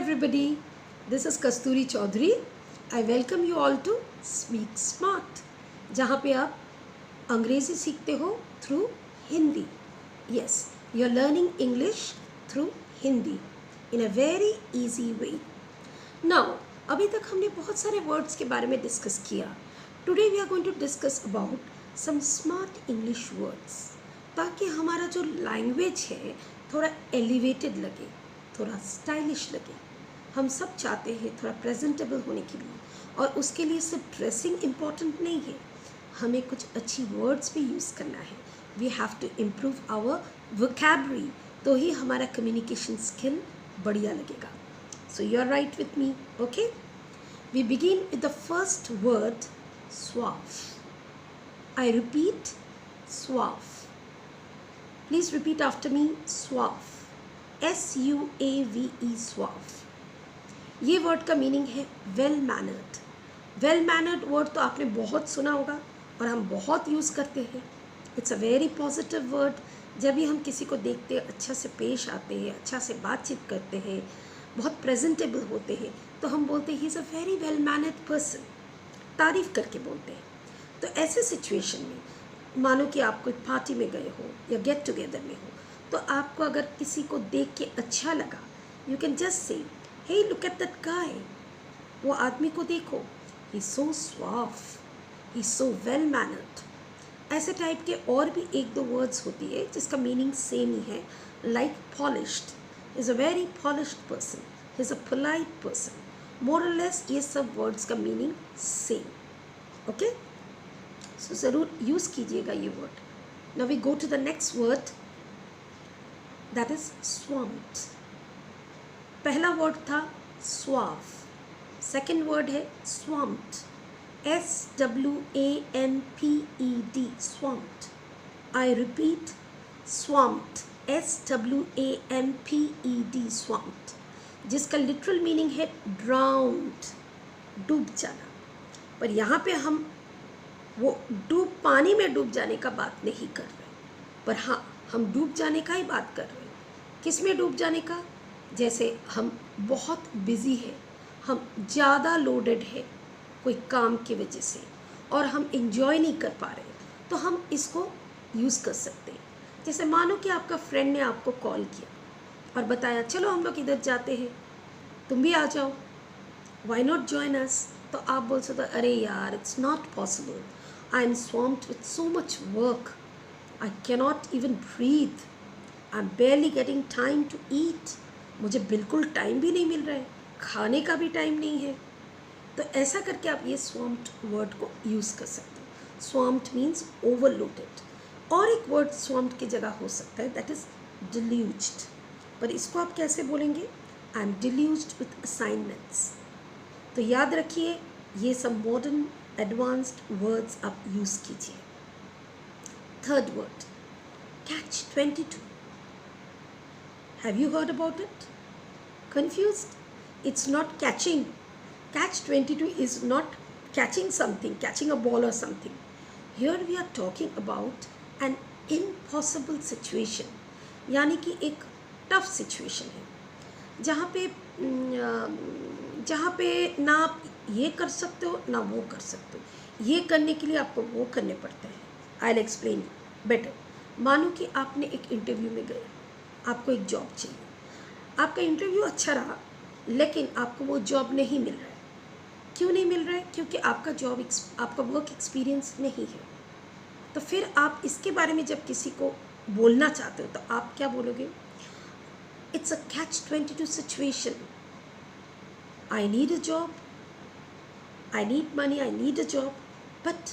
everybody, this is Kasturi Chaudhary. I welcome you all to Speak Smart, जहाँ पे आप अंग्रेज़ी सीखते हो through Hindi. Yes, you're learning English through Hindi in a very easy way. Now, अभी तक हमने बहुत सारे words के बारे में discuss किया. Today we are going to discuss about some smart English words, ताकि हमारा जो language है थोड़ा elevated लगे, थोड़ा स्टाइलिश लगे. हम सब चाहते हैं थोड़ा प्रेजेंटेबल होने के लिए, और उसके लिए सिर्फ ड्रेसिंग इम्पॉर्टेंट नहीं है, हमें कुछ अच्छी वर्ड्स भी यूज़ करना है. We have to improve our vocabulary, तो ही हमारा कम्युनिकेशन स्किल बढ़िया लगेगा. So you are right with me. Okay, we begin with the first word suave. I repeat, suave. Please repeat after me. suave. SUAVE, suave. ये word का meaning है well mannered. Well mannered word तो आपने बहुत सुना होगा और हम बहुत यूज़ करते हैं. It's a very positive word. जब भी हम किसी को देखते हैं, अच्छा से पेश आते हैं, अच्छा से बातचीत करते हैं, बहुत प्रेजेंटेबल होते हैं, तो हम बोलते हैं ही is a very well mannered person. तारीफ़ करके बोलते हैं. तो ऐसे सिचुएशन में मानो कि आप कोई पार्टी में गए हो या गेट टुगेदर में हो, तो आपको अगर किसी को देख के अच्छा लगा, you can just say hey look at that guy. वो आदमी को देखो, he so suave, he so well mannered. ऐसे टाइप के और भी एक दो वर्ड्स होती है जिसका मीनिंग सेम ही है. Like polished, is a very polished person, he is a polite person. More और लेस ये सब वर्ड्स का मीनिंग सेम. ओके, सो ज़रूर यूज़ कीजिएगा ये word. Now we go to the next word, that is swamped. पहला वर्ड था suave, second word है swamped. SWAMPED, swamped. I repeat, swamped. SWAMPED, swamped, जिसका लिटरल मीनिंग है drowned, डूब जाना. पर यहाँ पे हम वो पानी में डूब जाने का बात नहीं कर रहे, पर हाँ हम डूब जाने का ही बात कर रहे हैं. किस में डूब जाने का? जैसे हम बहुत बिज़ी है, हम ज़्यादा लोडेड है कोई काम की वजह से, और हम इंजॉय नहीं कर पा रहे, तो हम इसको यूज़ कर सकते हैं. जैसे मानो कि आपका फ्रेंड ने आपको कॉल किया और बताया चलो हम लोग इधर जाते हैं, तुम भी आ जाओ, वाई नॉट जॉइन अस. तो आप बोल सकते हो अरे यार it's not possible, I am swamped with so much work, I cannot even breathe. I'm barely getting time to eat. मुझे बिल्कुल टाइम भी नहीं मिल रहा है, खाने का भी टाइम नहीं है. तो ऐसा करके आप ये swamped वर्ड को यूज़ कर सकते हो. Swamped means overloaded. और एक वर्ड swamped की जगह हो सकता है, that is deluged. पर इसको आप कैसे बोलेंगे? I'm deluged with assignments. तो याद रखिए ये सब मॉडर्न एडवांस्ड वर्ड्स आप यूज़ कीजिए. Third word, catch-22. Have you heard about it? Confused? It's not catching. Catch-22 is not catching something, catching a ball or something. Here we are talking about an impossible situation. यानी कि एक tough situation है, जहाँ पे ना आप ये कर सकते हो ना वो कर सकते हो. ये करने के लिए आपको वो करने पड़ता है. I'll explain better. मानो कि आपने एक इंटरव्यू में गए, आपको एक जॉब चाहिए, आपका इंटरव्यू अच्छा रहा, लेकिन आपको वो जॉब नहीं मिल रहा है. क्यों नहीं मिल रहा है? क्योंकि आपका वर्क एक्सपीरियंस नहीं है. तो फिर आप इसके बारे में जब किसी को बोलना चाहते हो तो आप क्या बोलोगे? It's a catch-22 situation. I need a job, I need money, I need a job, but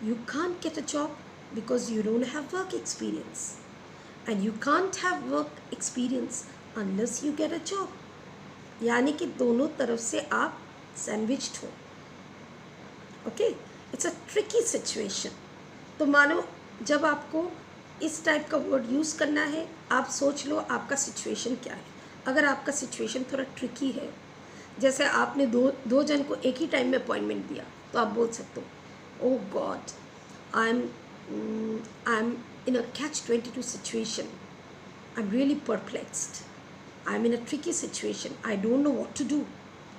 you can't get a job because you don't have work experience, and you can't have work experience unless you get a job. यानी कि दोनों तरफ से आप sandwiched हो. Okay, it's a tricky situation. तो मानो जब आपको इस टाइप का वर्ड यूज़ करना है, आप सोच लो आपका सिचुएशन क्या है. अगर आपका सिचुएशन थोड़ा ट्रिकी है, जैसे आपने दो जन को एक ही टाइम में अपॉइंटमेंट दिया, तो आप बोल सकते हो oh God, I'm in a catch-22 situation. I'm really perplexed. I'm in a tricky situation. I don't know what to do.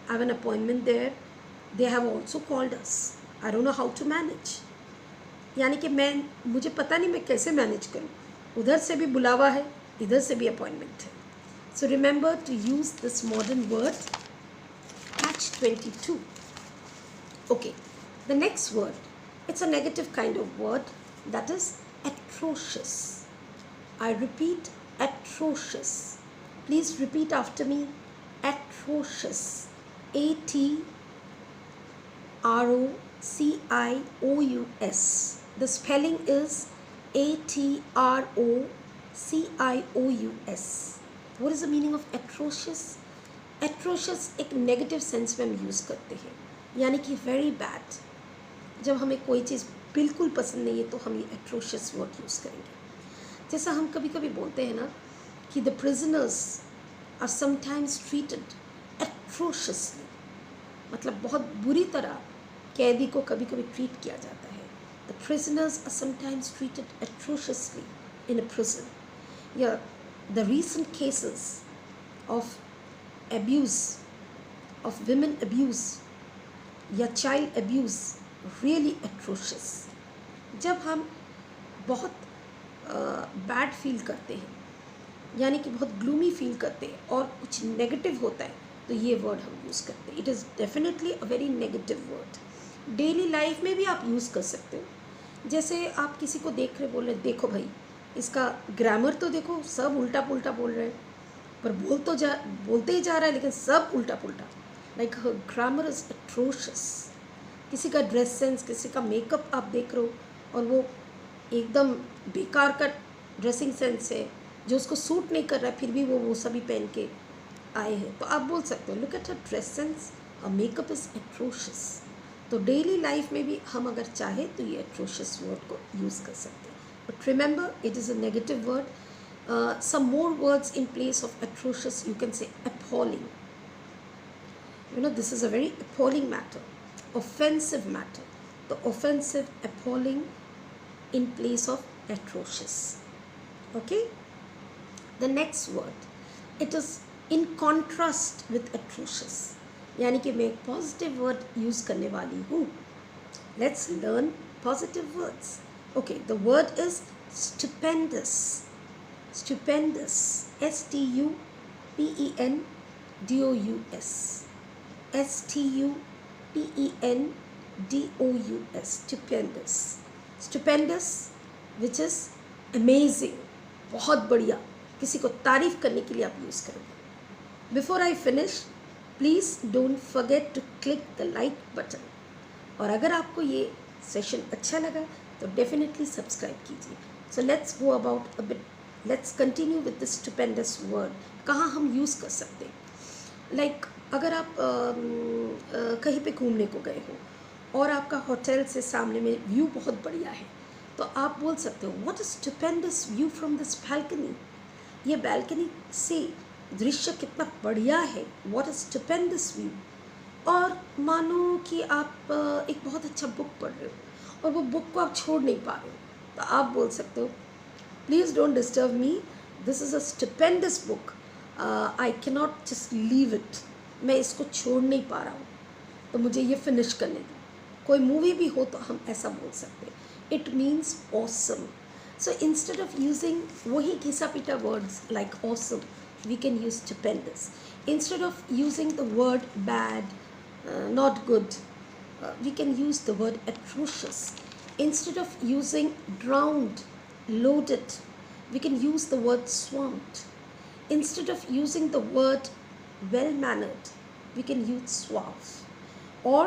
I have an appointment there. They have also called us. I don't know how to manage. यानी कि मुझे पता नहीं मैं कैसे manage करूँ. उधर से भी बुलावा है, इधर से भी अपॉइंटमेंट है. So remember to use this modern word, catch-22. Okay, the next word, it's a negative kind of word, that is atrocious. I repeat, atrocious. Please repeat after me, atrocious. A-T-R-O-C-I-O-U-S. The spelling is A-T-R-O-C-I-O-U-S. What is the meaning of atrocious? Atrocious एक negative sense में हम use करते हैं, यानी कि very bad. जब हमें कोई चीज़ बिल्कुल पसंद नहीं है तो हम ये atrocious वर्ड यूज़ करेंगे. जैसा हम कभी कभी बोलते हैं ना कि the prisoners are sometimes treated atrociously, मतलब बहुत बुरी तरह कैदी को कभी कभी ट्रीट किया जाता है. The prisoners are sometimes treated atrociously in a prison. Yeah, the recent cases of abuse, of women abuse या child abuse, really atrocious. जब हम बहुत बैड फील करते हैं, यानी कि बहुत ग्लूमी फील करते हैं और कुछ नेगेटिव होता है, तो ये वर्ड हम यूज़ करते हैं. It is definitely a very negative word. Daily life में भी आप यूज़ कर सकते हो. जैसे आप किसी को देख रहे बोल रहे, देखो भाई इसका ग्रामर तो देखो, सब उल्टा पुल्टा बोल रहे हैं, पर बोलते ही जा रहा है लेकिन सब उल्टा पुल्टा. Like grammar is atrocious. किसी का ड्रेस सेंस, किसी का मेकअप आप देख रहे हो और वो एकदम बेकार का ड्रेसिंग सेंस है जो उसको सूट नहीं कर रहा है, फिर भी वो सभी पहन के आए हैं, तो आप बोल सकते हो look at her dress sense, her makeup is atrocious. तो डेली लाइफ में भी हम अगर चाहें तो ये एट्रोशियस वर्ड को यूज़ कर सकते हैं. But remember it is a negative word. Some more words in place of atrocious, you can say appalling. This is a very appalling matter, offensive matter. The offensive, appalling in place of atrocious. Okay? The next word, it is in contrast with atrocious. यानी कि मैं एक positive word use करने वाली हूँ. Let's learn positive words. Okay, the word is stupendous. Stupendous. S-T-U-P-E-N-D-O-U-S. S-T-U-P-E-N-D-O-U-S. Stupendous. Stupendous, which is amazing. बहुत बढ़िया. किसी को तारीफ करने के लिए आप यूज़ करोगे. Before I finish, please don't forget to click the like button. और अगर आपको ये सेशन अच्छा लगा तो डेफिनेटली सब्सक्राइब कीजिए. So let's go about a bit. Let's continue with this stupendous word. कहाँ हम यूज़ कर सकते हैं? Like अगर आप कहीं पे घूमने को गए हो और आपका होटल से सामने में व्यू बहुत बढ़िया है, तो आप बोल सकते हो what a stupendous view from this balcony. ये बैल्कनी से दृश्य कितना बढ़िया है. What a stupendous view. और मानो कि आप एक बहुत अच्छा बुक पढ़ रहे हो और वो बुक को आप छोड़ नहीं पा रहे हो, तो आप बोल सकते हो please don't disturb me, this is a stupendous book, I cannot just leave it. मैं इसको छोड़ नहीं पा रहा हूँ, तो मुझे ये फिनिश करने दो. कोई मूवी भी हो तो हम ऐसा बोल सकते हैं. It means awesome. So instead of using वही घिसा पिटा words like awesome, we can use stupendous. Instead of using the word bad, not good, we can use the word atrocious. Instead of using drowned, loaded, we can use the word swamped. Instead of using the word well-mannered, we can use suave. Or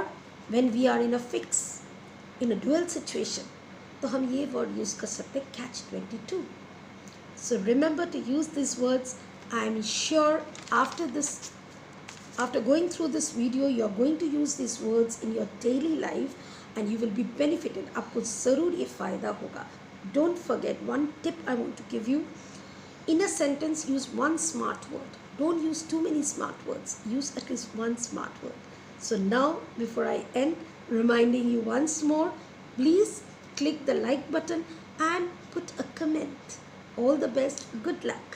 when we are in a fix, in a dual situation, तो हम ये word use कर सकते हैं catch-22. So remember to use these words. I am sure after going through this video, you are going to use these words in your daily life and you will be benefited. आपको ज़रूर ये फ़ायदा होगा. Don't forget one tip I want to give you. In a sentence, use one smart word. Don't use too many smart words. Use at least one smart word. So now, before I end, reminding you once more, please click the like button and put a comment. All the best. Good luck.